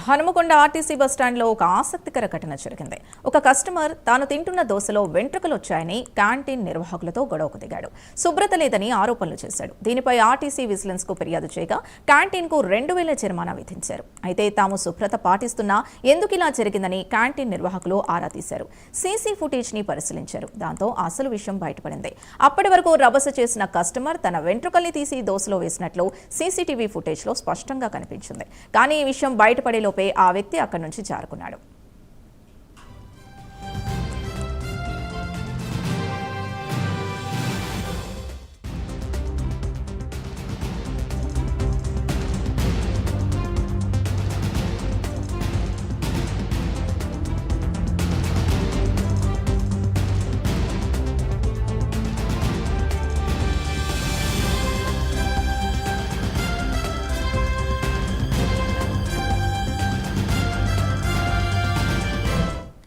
Hanumakonda RTC బస్టాండ్లో ఒక ఆసక్తికర ఘటన జరిగింది. ఒక కస్టమర్ తాను తింటున్న దోశలో వెంట్రుకలు వచ్చాయని క్యాంటీన్ నిర్వాహకులతో గొడవకు దిగాడు. శుభ్రత లేదని ఆరోపణలు చేశాడు. దీనిపై ఆర్టీసీ విజిలెన్స్ కు ఫిర్యాదు చేయగా క్యాంటీన్ కు 2000 జరిమానా విధించారు. అయితే తాము శుభ్రత పాటిస్తున్నా ఎందుకు ఇలా జరిగిందని క్యాంటీన్ నిర్వాహకులు ఆరా తీశారు. సీసీ ఫుటేజ్ ని పరిశీలించారు. దాంతో అసలు విషయం బయటపడింది. అప్పటి వరకు రభస చేసిన కస్టమర్ తన వెంట్రుకల్ని తీసి దోశలో వేసినట్లు సీసీటీవీ ఫుటేజ్ లో స్పష్టంగా కనిపించింది. కానీ ఈ విషయం బయటపడే లోపే ఆ వ్యక్తి అక్కడి నుంచి జారుకున్నాడు.